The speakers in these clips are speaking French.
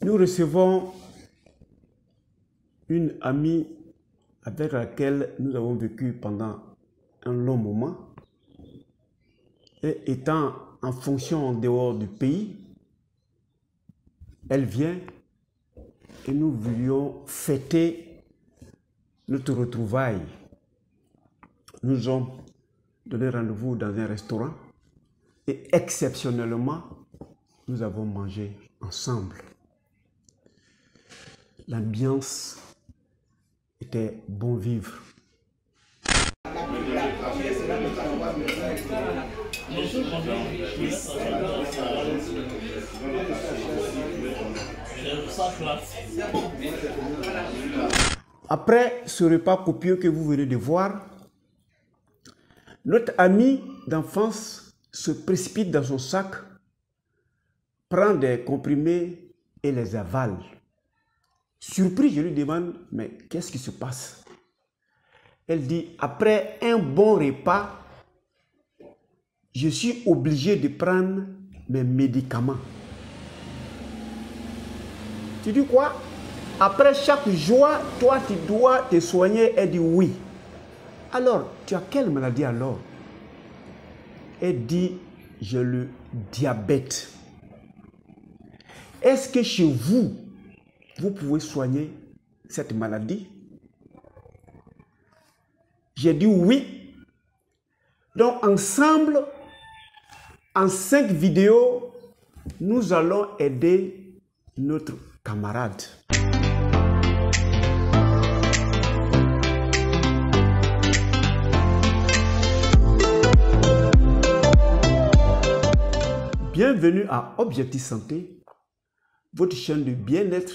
Nous recevons une amie avec laquelle nous avons vécu pendant un long moment. Et étant en fonction en dehors du pays, elle vient et nous voulions fêter notre retrouvaille. Nous nous avons donné rendez-vous dans un restaurant et exceptionnellement, nous avons mangé ensemble. L'ambiance était bon vivre. Après ce repas copieux que vous venez de voir, notre ami d'enfance se précipite dans son sac, prend des comprimés et les avale. Surpris, je lui demande, mais qu'est-ce qui se passe? Elle dit, après un bon repas, je suis obligé de prendre mes médicaments. Tu dis quoi? Après chaque joie, toi tu dois te soigner. Elle dit oui. Alors, tu as quelle maladie alors? Elle dit, j'ai le diabète. Est-ce que chez vous, vous pouvez soigner cette maladie? J'ai dit oui. Donc ensemble, en 5 vidéos, nous allons aider notre camarade. Bienvenue à Objectif Santé, votre chaîne de bien-être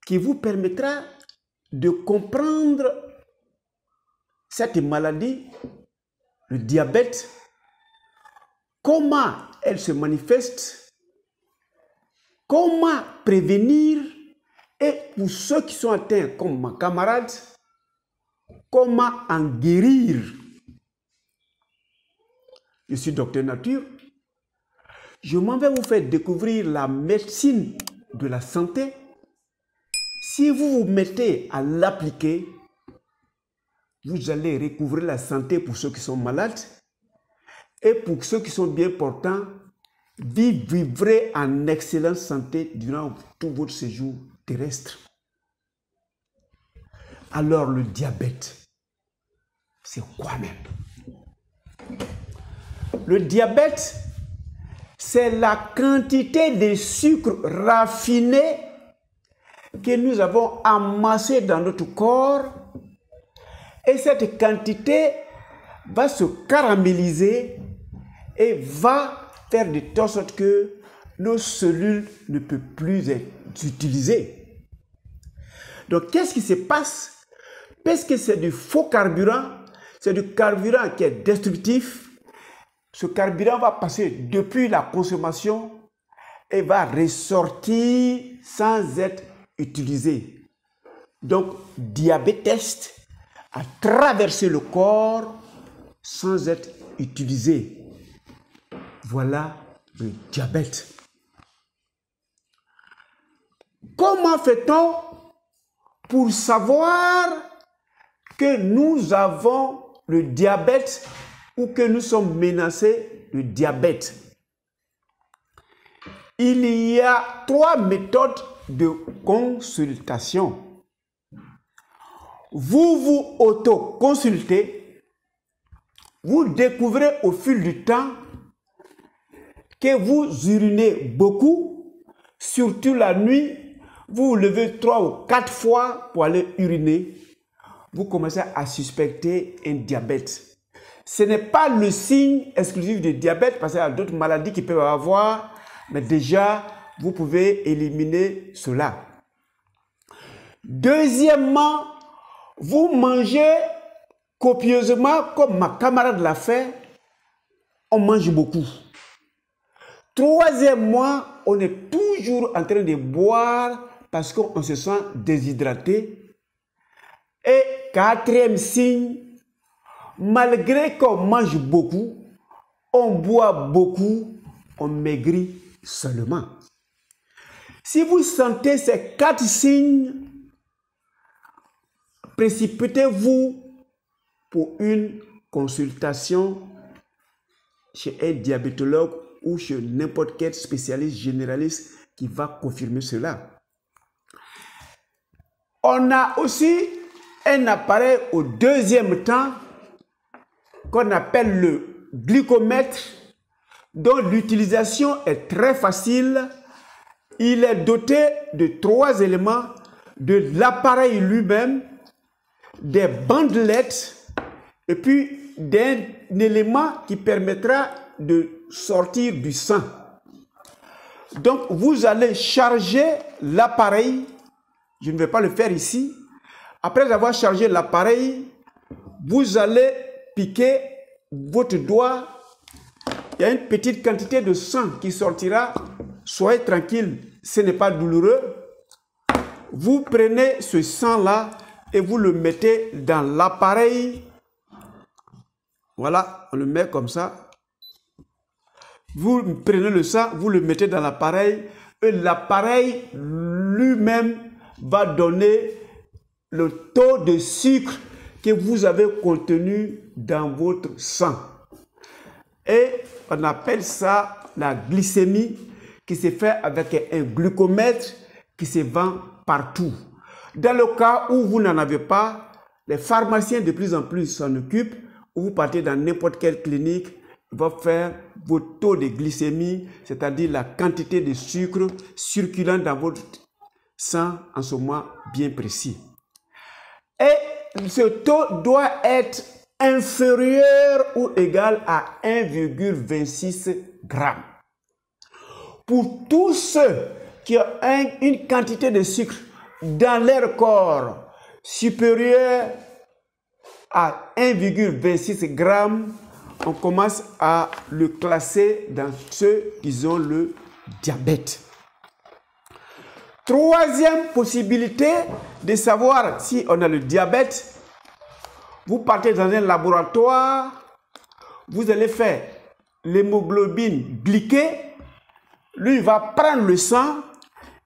qui vous permettra de comprendre cette maladie, le diabète, comment elle se manifeste, comment prévenir et pour ceux qui sont atteints comme ma camarade, comment en guérir. Je suis docteur nature. Je m'en vais vous faire découvrir la médecine de la santé. Si vous vous mettez à l'appliquer, vous allez recouvrir la santé pour ceux qui sont malades et pour ceux qui sont bien portants, vivrez en excellente santé durant tout votre séjour terrestre. Alors le diabète, c'est quoi même? Le diabète, c'est la quantité de sucre raffiné que nous avons amassé dans notre corps. Et cette quantité va se caraméliser et va faire de telle sorte que nos cellules ne peuvent plus être utilisées. Donc, qu'est-ce qui se passe? Parce que c'est du faux carburant, c'est du carburant qui est destructif. Ce carburant va passer depuis la consommation et va ressortir sans être utilisé. Donc, diabète a traversé le corps sans être utilisé. Voilà le diabète. Comment fait-on pour savoir que nous avons le diabète ou que nous sommes menacés de diabète? Il y a 3 méthodes de consultation. Vous vous auto-consultez, vous découvrez au fil du temps que vous urinez beaucoup, surtout la nuit, vous vous levez 3 ou 4 fois pour aller uriner, vous commencez à suspecter un diabète. Ce n'est pas le signe exclusif du diabète parce qu'il y a d'autres maladies qui peuvent avoir, mais déjà, vous pouvez éliminer cela. Deuxièmement, vous mangez copieusement comme ma camarade l'a fait, on mange beaucoup. Troisièmement, on est toujours en train de boire parce qu'on se sent déshydraté. Et quatrième signe, malgré qu'on mange beaucoup, on boit beaucoup, on maigrit seulement. Si vous sentez ces 4 signes, précipitez-vous pour une consultation chez un diabétologue ou chez n'importe quel spécialiste généraliste qui va confirmer cela. On a aussi un appareil au deuxième temps qu'on appelle le glycomètre, dont l'utilisation est très facile. Il est doté de 3 éléments: de l'appareil lui-même, des bandelettes et puis d'un élément qui permettra de sortir du sang. Donc vous allez charger l'appareil. Je ne vais pas le faire ici. Après avoir chargé l'appareil, vous allez piquer votre doigt. Il y a une petite quantité de sang qui sortira. Soyez tranquille, ce n'est pas douloureux. Vous prenez ce sang-là et vous le mettez dans l'appareil. Voilà, on le met comme ça. Vous prenez le sang, vous le mettez dans l'appareil et l'appareil lui-même va donner le taux de sucre que vous avez contenu dans votre sang. Et on appelle ça la glycémie, qui se fait avec un glucomètre qui se vend partout. Dans le cas où vous n'en avez pas, les pharmaciens de plus en plus s'en occupent. Vous partez dans n'importe quelle clinique, ils vont faire votre taux de glycémie, c'est-à-dire la quantité de sucre circulant dans votre sang en ce moment bien précis. Et ce taux doit être inférieur ou égal à 1,26 g. Pour tous ceux qui ont une quantité de sucre dans leur corps supérieure à 1,26 g, on commence à le classer dans ceux qui ont le diabète. Troisième possibilité de savoir si on a le diabète, vous partez dans un laboratoire, vous allez faire l'hémoglobine glyquée. Lui, il va prendre le sang,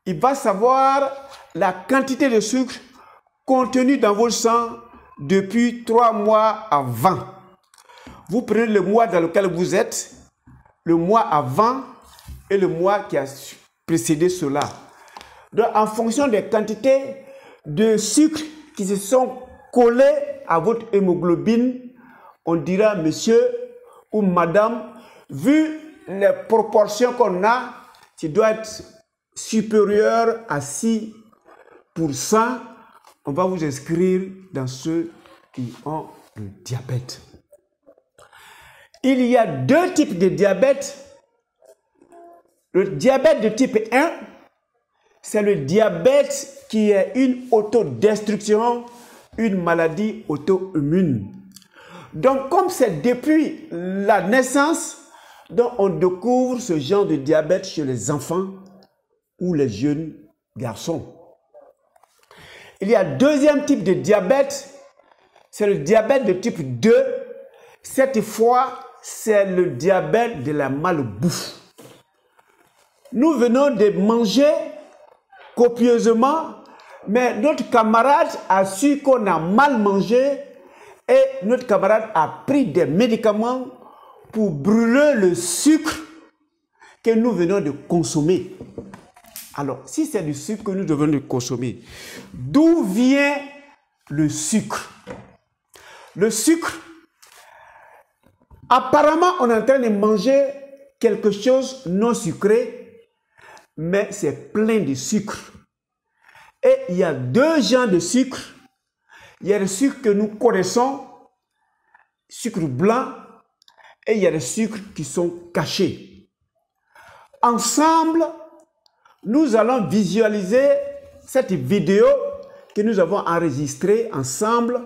il va savoir la quantité de sucre contenue dans votre sang depuis 3 mois avant. Vous prenez le mois dans lequel vous êtes, le mois avant et le mois qui a précédé cela. Donc, en fonction des quantités de sucre qui se sont collées à votre hémoglobine, on dira, monsieur ou madame, vu les proportions qu'on a, qui doit être supérieur à 6%, on va vous inscrire dans ceux qui ont le diabète. Il y a 2 types de diabète. Le diabète de type 1, c'est le diabète qui est une autodestruction, une maladie auto-immune. Donc, comme c'est depuis la naissance, donc on découvre ce genre de diabète chez les enfants ou les jeunes garçons. Il y a 2e type de diabète, c'est le diabète de type 2. Cette fois, c'est le diabète de la malbouffe. Nous venons de manger copieusement, mais notre camarade a su qu'on a mal mangé et notre camarade a pris des médicaments pour brûler le sucre que nous venons de consommer. Alors, si c'est du sucre que nous devons de consommer, d'où vient le sucre? Le sucre, apparemment, on est en train de manger quelque chose non sucré, mais c'est plein de sucre. Et il y a 2 genres de sucre. Il y a le sucre que nous connaissons, sucre blanc, et il y a les sucres qui sont cachés. Ensemble, nous allons visualiser cette vidéo que nous avons enregistrée ensemble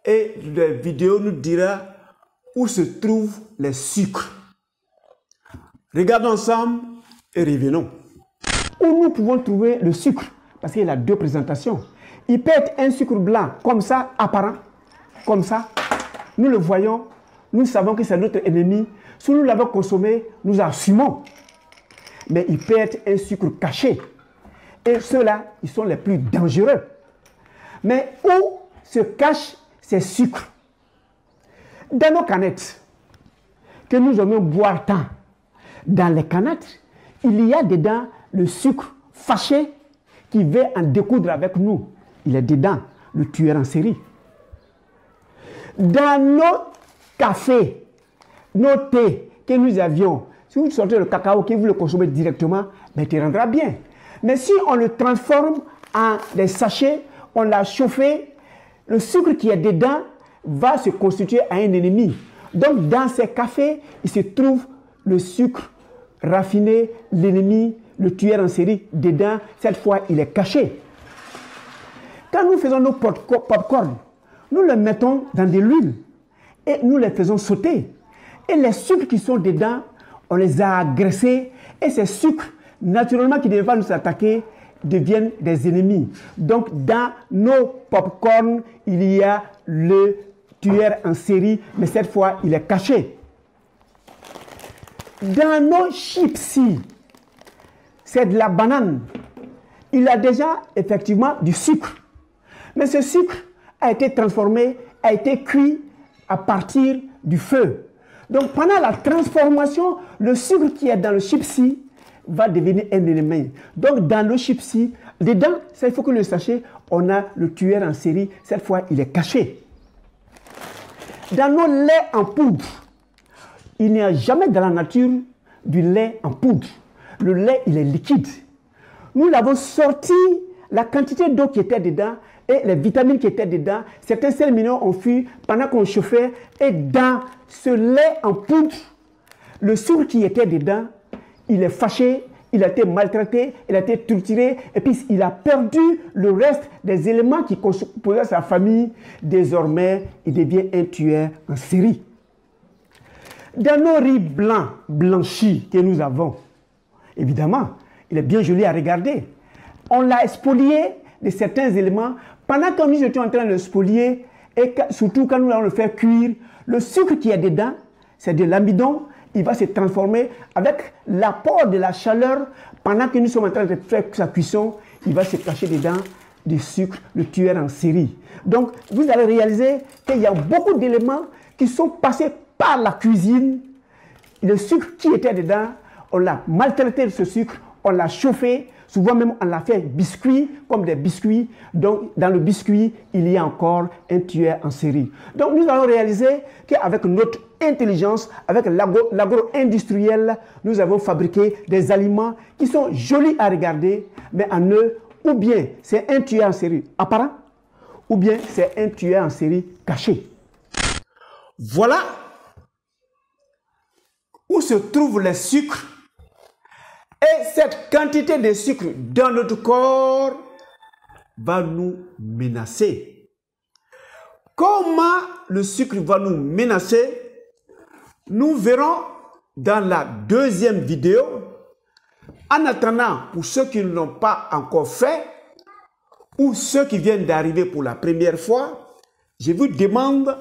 et la vidéo nous dira où se trouvent les sucres. Regardons ensemble et revenons. Où nous pouvons trouver le sucre? Parce qu'il a 2 présentations. Il peut être un sucre blanc comme ça, apparent, comme ça. Nous le voyons, nous savons que c'est notre ennemi. Si nous l'avons consommé, nous assumons. Mais il peut être un sucre caché. Et ceux-là, ils sont les plus dangereux. Mais où se cachent ces sucres? Dans nos canettes, que nous aimons boire tant, dans les canettes, il y a dedans le sucre fâché qui veut en découdre avec nous. Il est dedans, le tueur en série. Dans nos cafés, nos thés que nous avions, si vous sortez le cacao que vous le consommez directement, ben, il rendra bien. Mais si on le transforme en des sachets, on l'a chauffé, le sucre qui est dedans va se constituer à un ennemi. Donc dans ces cafés, il se trouve le sucre raffiné, l'ennemi, le tueur en série dedans. Cette fois, il est caché. Quand nous faisons nos pop-corn, nous les mettons dans de l'huile et nous les faisons sauter. Et les sucres qui sont dedans, on les a agressés et ces sucres, naturellement, qui ne devaient pas nous attaquer, deviennent des ennemis. Donc, dans nos pop-corn, il y a le tueur en série, mais cette fois, il est caché. Dans nos chips, c'est de la banane. Il a déjà effectivement du sucre. Mais ce sucre a été transformé, a été cuit à partir du feu. Donc, pendant la transformation, le sucre qui est dans le chipsi va devenir un ennemi. Donc, dans le chipsi, dedans, ça, il faut que le sachiez, on a le tueur en série. Cette fois, il est caché. Dans nos laits en poudre, il n'y a jamais dans la nature du lait en poudre. Le lait, il est liquide. Nous l'avons sorti, la quantité d'eau qui était dedans et les vitamines qui étaient dedans, certains sels minéraux ont fui pendant qu'on chauffait. Et dans ce lait en poudre, le sucre qui était dedans, il est fâché, il a été maltraité, il a été torturé, et puis il a perdu le reste des éléments qui composaient sa famille. Désormais, il devient un tueur en série. Dans nos riz blancs, blanchis que nous avons, évidemment, il est bien joli à regarder. On l'a spolié de certains éléments. Pendant que nous étions en train de le spolier, et surtout quand nous allons le faire cuire, le sucre qui est dedans, c'est de l'amidon. Il va se transformer avec l'apport de la chaleur. Pendant que nous sommes en train de faire sa cuisson, il va se cacher dedans du sucre, le tueur en série. Donc, vous allez réaliser qu'il y a beaucoup d'éléments qui sont passés par la cuisine. Le sucre qui était dedans, on l'a maltraité de ce sucre, on l'a chauffé, souvent même on l'a fait biscuit, comme des biscuits. Donc, dans le biscuit, il y a encore un tueur en série. Donc, nous allons réaliser qu'avec notre intelligence, avec l'agro-industriel, nous avons fabriqué des aliments qui sont jolis à regarder, mais en eux, ou bien c'est un tueur en série apparent, ou bien c'est un tueur en série caché. Voilà où se trouvent les sucres. Et cette quantité de sucre dans notre corps va nous menacer. Comment le sucre va nous menacer? Nous verrons dans la deuxième vidéo. En attendant, pour ceux qui ne l'ont pas encore fait, ou ceux qui viennent d'arriver pour la première fois, je vous demande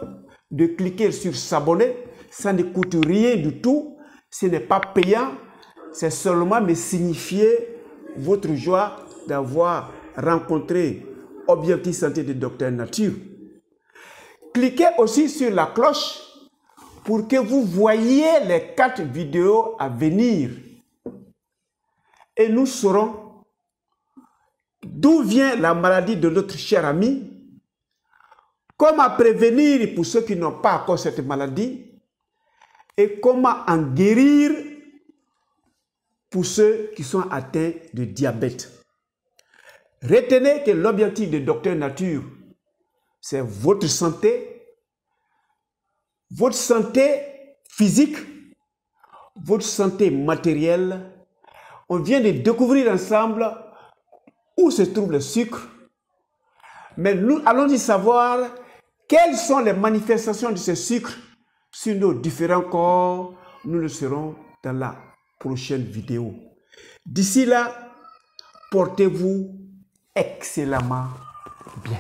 de cliquer sur s'abonner. Ça ne coûte rien du tout. Ce n'est pas payant. C'est seulement me signifier votre joie d'avoir rencontré Objectif Santé de Dr Nature. Cliquez aussi sur la cloche pour que vous voyiez les 4 vidéos à venir. Et nous saurons d'où vient la maladie de notre cher ami, comment prévenir pour ceux qui n'ont pas encore cette maladie et comment en guérir pour ceux qui sont atteints de diabète. Retenez que l'objectif de Dr Nature, c'est votre santé physique, votre santé matérielle. On vient de découvrir ensemble où se trouve le sucre, mais nous allons y savoir quelles sont les manifestations de ce sucre sur nos différents corps. Nous le saurons dans la prochaine vidéo. D'ici là, portez-vous excellemment bien.